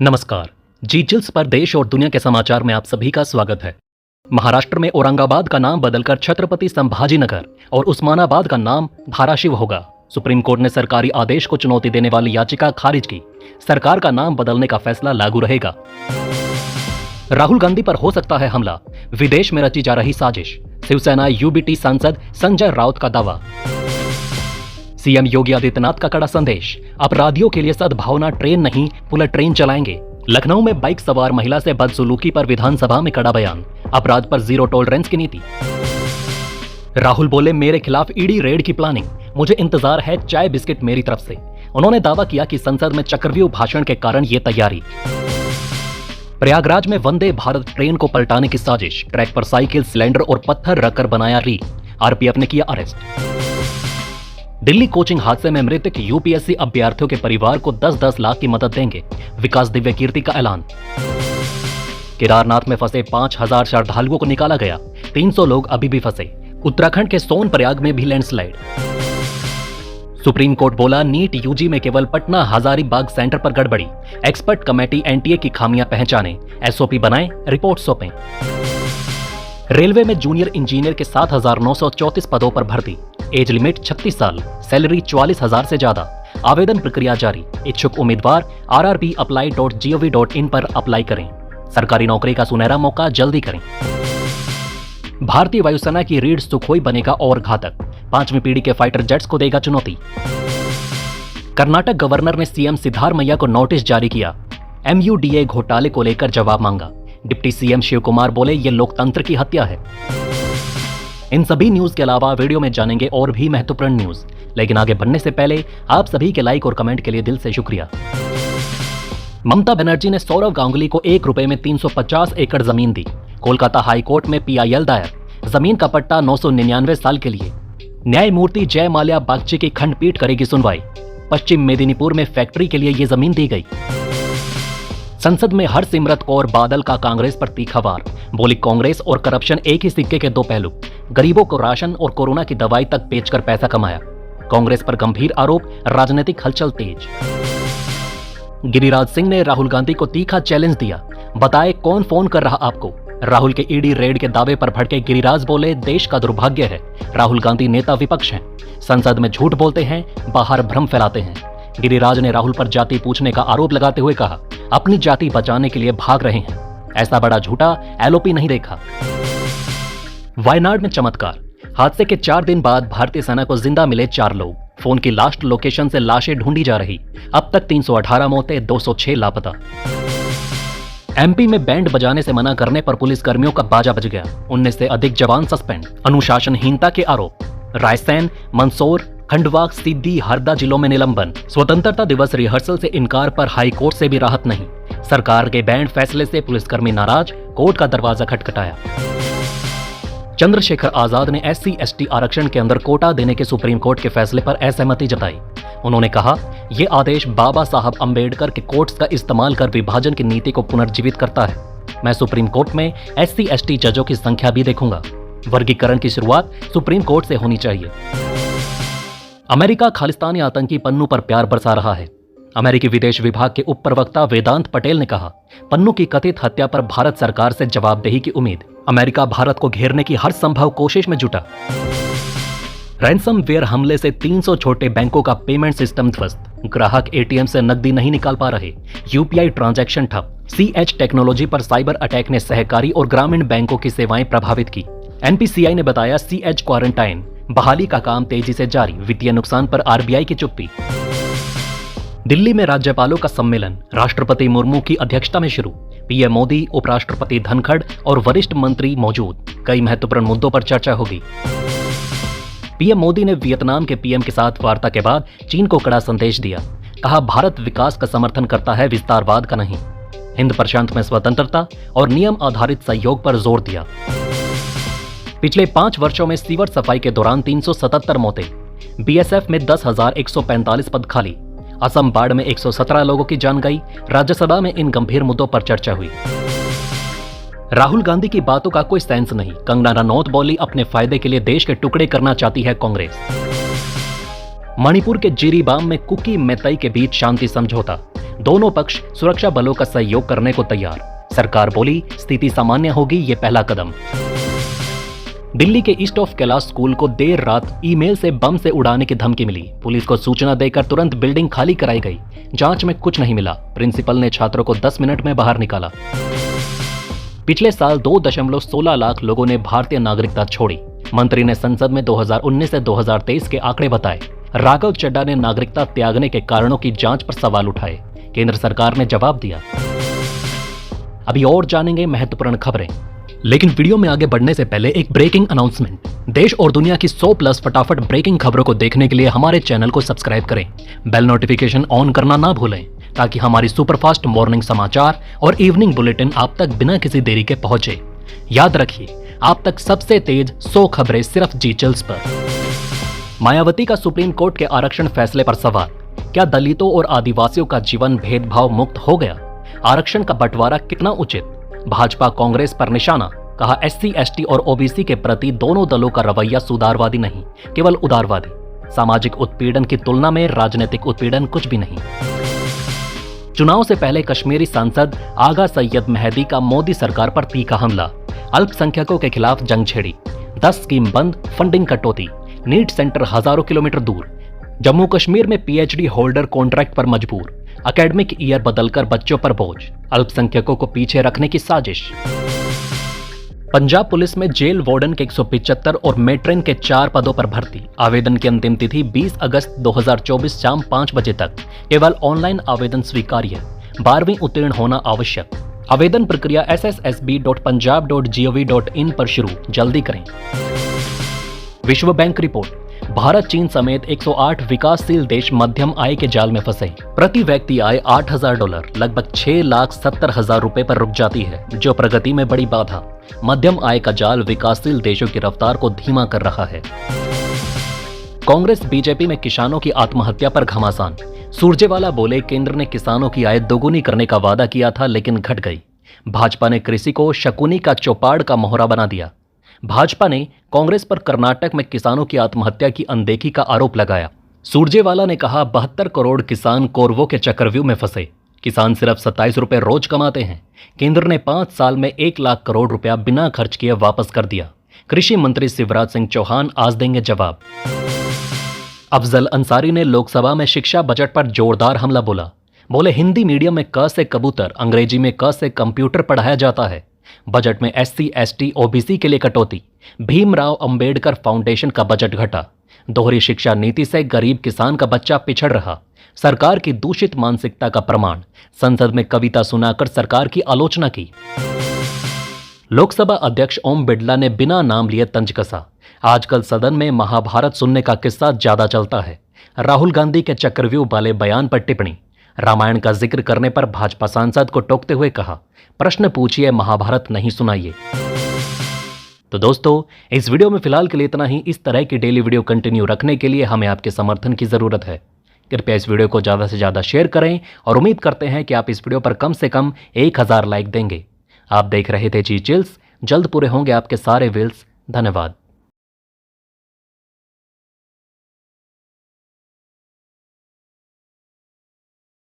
नमस्कार। जी चिल्स पर देश और दुनिया के समाचार में आप सभी का स्वागत है। महाराष्ट्र में औरंगाबाद का नाम बदलकर छत्रपति संभाजीनगर और उस्मानाबाद का नाम धाराशिव होगा। सुप्रीम कोर्ट ने सरकारी आदेश को चुनौती देने वाली याचिका खारिज की। सरकार का नाम बदलने का फैसला लागू रहेगा। राहुल गांधी पर हो सकता है हमला, विदेश में रची जा रही साजिश। शिवसेना यूबीटी सांसद संजय राउत का दावा। सीएम योगी आदित्यनाथ का कड़ा संदेश, अपराधियों के लिए सद्भावना ट्रेन नहीं बुलेट ट्रेन चलाएंगे। लखनऊ में बाइक सवार महिला से बदसलूकी पर विधानसभा में कड़ा बयान, अपराध पर जीरो टॉलरेंस की नीति। राहुल बोले, मेरे खिलाफ ईडी रेड की प्लानिंग, मुझे इंतजार है चाय बिस्किट मेरी तरफ से। उन्होंने दावा किया कि संसद में चक्रव्यूह भाषण के कारण ये तैयारी। प्रयागराज में वंदे भारत ट्रेन को पलटाने की साजिश, ट्रैक पर साइकिल, सिलेंडर और पत्थर रखकर बनाया रील, आरपीएफ ने किया अरेस्ट। दिल्ली कोचिंग हादसे में मृतक यूपीएससी अभ्यर्थियों के परिवार को 10-10 लाख की मदद देंगे, विकास दिव्य कीर्ति का ऐलान। केदारनाथ में फंसे 5000 श्रद्धालुओं को निकाला गया, 300 लोग अभी भी फंसे। उत्तराखंड के सोनप्रयाग में भी लैंडस्लाइड। सुप्रीम कोर्ट बोला, नीट यूजी में केवल पटना हजारीबाग सेंटर पर गड़बड़ी, एक्सपर्ट कमेटी एनटीए की खामियां पहचाने, एसओपी बनाएं, रिपोर्ट सौंपें। रेलवे में जूनियर इंजीनियर के 7934 पदों पर भर्ती, एज लिमिट 36 साल, सैलरी 44,000 से ज्यादा। आवेदन प्रक्रिया जारी, इच्छुक उम्मीदवार rrbapply.gov.in पर अप्लाई करें। सरकारी नौकरी का सुनहरा मौका जल्दी करें। भारतीय वायुसेना की रीढ़ सुखोई बनेगा और घातक, 5वीं पीढ़ी के फाइटर जेट्स को देगा चुनौती। कर्नाटक गवर्नर ने सीएम सिद्धारमैया को नोटिस जारी किया, एमयूडीए घोटाले को लेकर जवाब मांगा। डिप्टी सीएम शिव कुमार बोले, ये लोकतंत्र की हत्या है। इन सभी न्यूज के अलावा वीडियो में जानेंगे और भी महत्वपूर्ण न्यूज, लेकिन आगे बढ़ने से पहले आप सभी के लाइक और कमेंट के लिए दिल से शुक्रिया। ममता बनर्जी ने सौरव गांगुली को 1 रुपए में 350 एकड़ जमीन दी। कोलकाता हाई कोर्ट में पीआईएल दायर, जमीन का पट्टा 999 साल के लिए। न्यायमूर्ति जय माल्या बागची की खंडपीठ करेगी सुनवाई। पश्चिम मेदिनीपुर में फैक्ट्री के लिए ये जमीन दी गई। संसद में हरसिमरत कौर बादल का कांग्रेस पर तीखा वार, बोली, कांग्रेस और करप्शन एक ही सिक्के के दो पहलू। गरीबों को राशन और कोरोना की दवाई तक बेचकर पैसा कमाया। कांग्रेस पर गंभीर आरोप, राजनीतिक हलचल तेज। गिरिराज सिंह ने राहुल गांधी को तीखा चैलेंज दिया, बताए कौन फोन कर रहा आपको। राहुल के ईडी रेड के दावे पर भड़के गिरिराज बोले, देश का दुर्भाग्य है, राहुल गांधी नेता विपक्ष हैं, संसद में झूठ बोलते हैं, बाहर भ्रम फैलाते हैं। गिरिराज ने राहुल पर जाति पूछने का आरोप लगाते हुए कहा, अपनी जाति बचाने के लिए भाग रहे हैं, ऐसा बड़ा झूठा एलओपी नहीं देखा। वायनाड में चमत्कार, हादसे के 4 दिन बाद भारतीय सेना को जिंदा मिले 4 लोग। फोन की लास्ट लोकेशन से लाशें ढूंढी जा रही, अब तक 318 मौतें, 206 लापता। एमपी में बैंड बजाने से मना करने पर पुलिस कर्मियों का बाजा बज गया, 19 से अधिक जवान सस्पेंड। अनुशासनहीनता के आरोप, रायसेन, मंदसौर, खंडवा, सीधी, हरदा जिलों में निलंबन। स्वतंत्रता दिवस रिहर्सल से इनकार पर हाई कोर्ट से भी राहत नहीं। सरकार के बैंड फैसले से पुलिसकर्मी नाराज, कोर्ट का दरवाजा खटखटाया। चंद्रशेखर आजाद ने SC/ST आरक्षण के अंदर कोटा देने के सुप्रीम कोर्ट के फैसले पर असहमति जताई। उन्होंने कहा, यह आदेश बाबा साहब अंबेडकर के कोर्ट्स का इस्तेमाल कर विभाजन की नीति को पुनर्जीवित करता है। मैं सुप्रीम कोर्ट में SC/ST जजों की संख्या भी देखूंगा। वर्गीकरण की शुरुआत सुप्रीम कोर्ट से होनी चाहिए। अमेरिका खालिस्तानी आतंकी पन्नू पर प्यार बरसा रहा है। अमेरिकी विदेश विभाग के उप प्रवक्ता वेदांत पटेल ने कहा, पन्नू की कथित हत्या पर भारत सरकार से जवाबदेही की उम्मीद। अमेरिका भारत को घेरने की हर संभव कोशिश में जुटा। रैंसमवेयर हमले से 300 छोटे बैंकों का पेमेंट सिस्टम ध्वस्त। ग्राहक एटीएम से नकदी नहीं निकाल पा रहे, यूपीआई ट्रांजैक्शन ठप। CH टेक्नोलॉजी पर साइबर अटैक ने सहकारी और ग्रामीण बैंकों की सेवाएं प्रभावित की। एनपीसीआई ने बताया, CH क्वारंटाइन बहाली का काम तेजी से जारी। वित्तीय नुकसान पर आरबीआई की चुप्पी। दिल्ली में राज्यपालों का सम्मेलन राष्ट्रपति मुर्मू की अध्यक्षता में शुरू। पीएम मोदी, उपराष्ट्रपति धनखड़ और वरिष्ठ मंत्री मौजूद। कई महत्वपूर्ण मुद्दों पर चर्चा होगी। पीएम मोदी ने वियतनाम के पीएम के साथ वार्ता के बाद चीन को कड़ा संदेश दिया। कहा, भारत विकास का समर्थन करता है, विस्तारवाद का नहीं। हिंद प्रशांत में स्वतंत्रता और नियम आधारित सहयोग पर जोर दिया। पिछले 5 वर्षों में सीवर सफाई के दौरान 377 मौतें। बीएसएफ में 10,145 पद खाली। असम बाढ़ में 117 लोगों की जान गई। राज्यसभा में इन गंभीर मुद्दों पर चर्चा हुई। राहुल गांधी की बातों का कोई सेंस नहीं। कंगना रनौत बोली, अपने फायदे के लिए देश के टुकड़े करना चाहती है कांग्रेस। मणिपुर के जिरीबाम में कुकी मेतई के बीच शांति समझौता, दोनों पक्ष सुरक्षा बलों का सहयोग करने को तैयार। सरकार बोली स्थिति सामान्य होगी, ये पहला कदम। दिल्ली के ईस्ट ऑफ कैलाश स्कूल को देर रात ईमेल से बम से उड़ाने की धमकी मिली। पुलिस को सूचना देकर तुरंत बिल्डिंग खाली कराई गई। जांच में कुछ नहीं मिला। प्रिंसिपल ने छात्रों को 10 मिनट में बाहर निकाला। पिछले साल 2.16 लाख लोगों ने भारतीय नागरिकता छोड़ी। मंत्री ने संसद में 2019 से 2023 के आंकड़े बताए। राघव चड्ढा ने नागरिकता त्यागने के कारणों की जांच पर सवाल उठाए। केंद्र सरकार ने जवाब दिया। अभी और जानेंगे महत्वपूर्ण खबरें, लेकिन वीडियो में आगे बढ़ने से पहले एक ब्रेकिंग अनाउंसमेंट। देश और दुनिया की 100+ फटाफट ब्रेकिंग खबरों को देखने के लिए हमारे चैनल को सब्सक्राइब करें। बेल नोटिफिकेशन ऑन करना ना भूलें ताकि हमारी सुपरफास्ट मॉर्निंग समाचार और इवनिंग बुलेटिन आप तक बिना किसी देरी के पहुंचे। याद रखिए, आप तक सबसे तेज 100 खबरें सिर्फ जी चैनल्स पर। मायावती का सुप्रीम कोर्ट के आरक्षण फैसले पर सवाल। क्या दलितों और आदिवासियों का जीवन भेदभाव मुक्त हो गया? आरक्षण का बंटवारा कितना उचित? भाजपा कांग्रेस पर निशाना। कहा SC, ST और OBC के प्रति दोनों दलों का रवैया सुधारवादी नहीं, केवल उदारवादी। सामाजिक उत्पीड़न की तुलना में राजनीतिक उत्पीड़न कुछ भी नहीं। चुनाव से पहले कश्मीरी सांसद आगा सैयद मेहदी का मोदी सरकार पर तीखा हमला। अल्पसंख्यकों के खिलाफ जंग छेड़ी। 10 स्कीम बंद, फंडिंग कटौती। नीट सेंटर हजारों किलोमीटर दूर। जम्मू कश्मीर में PhD होल्डर कॉन्ट्रैक्ट पर मजबूर। एकेडमिक ईयर बदलकर बच्चों पर बोझ। अल्पसंख्यकों को पीछे रखने की साजिश। पंजाब पुलिस में जेल वार्डन के 175 और मेट्रेन के 4 पदों पर भर्ती। आवेदन की अंतिम तिथि 20 अगस्त 2024 शाम 5 बजे तक। केवल ऑनलाइन आवेदन स्वीकार्य। 12वीं उत्तीर्ण होना आवश्यक। आवेदन प्रक्रिया sssb.punjab.gov.in पर शुरू। जल्दी करें। विश्व बैंक रिपोर्ट। भारत, चीन समेत 108 विकासशील देश मध्यम आय के जाल में फंसे। प्रति व्यक्ति आय $8,000 लगभग 6,70,000 रुपए पर रुक जाती है, जो प्रगति में बड़ी बाधा। मध्यम आय का जाल विकासशील देशों की रफ्तार को धीमा कर रहा है। कांग्रेस बीजेपी में किसानों की आत्महत्या पर घमासान। सुरजेवाला बोले केंद्र ने किसानों की आय दोगुनी करने का वादा किया था, लेकिन घट गई। भाजपा ने कृषि को शकुनी का चौपाड़ का मोहरा बना दिया। भाजपा ने कांग्रेस पर कर्नाटक में किसानों की आत्महत्या की अनदेखी का आरोप लगाया। सुरजेवाला ने कहा 72 करोड़ किसान कोरवों के चक्रव्यूह में फंसे। किसान सिर्फ 27 रुपए रोज कमाते हैं। केंद्र ने 5 साल में 1 लाख करोड़ रुपया बिना खर्च किए वापस कर दिया। कृषि मंत्री शिवराज सिंह चौहान आज देंगे जवाब। अफजल अंसारी ने लोकसभा में शिक्षा बजट पर जोरदार हमला बोला। बोले हिंदी मीडियम में क से कबूतर, अंग्रेजी में क से कंप्यूटर पढ़ाया जाता है। बजट में SC, ST, OBC के लिए कटौती। भीमराव अंबेडकर फाउंडेशन का बजट घटा। दोहरी शिक्षा नीति से गरीब किसान का बच्चा पिछड़ रहा। सरकार की दूषित मानसिकता का प्रमाण। संसद में कविता सुनाकर सरकार की आलोचना की। लोकसभा अध्यक्ष ओम बिड़ला ने बिना नाम लिए तंज कसा। आजकल सदन में महाभारत सुनने का किस्सा ज्यादा चलता है। राहुल गांधी के चक्रव्यूह वाले बयान पर टिप्पणी। रामायण का जिक्र करने पर भाजपा सांसद को टोकते हुए कहा, प्रश्न पूछिए, महाभारत नहीं सुनाइए। तो दोस्तों, इस वीडियो में फिलहाल के लिए इतना ही। इस तरह की डेली वीडियो कंटिन्यू रखने के लिए हमें आपके समर्थन की जरूरत है। कृपया इस वीडियो को ज़्यादा से ज़्यादा शेयर करें और उम्मीद करते हैं कि आप इस वीडियो पर कम से कम 1000 लाइक देंगे। आप देख रहे थे जी चिल्स। जल्द पूरे होंगे आपके सारे विल्स। धन्यवाद।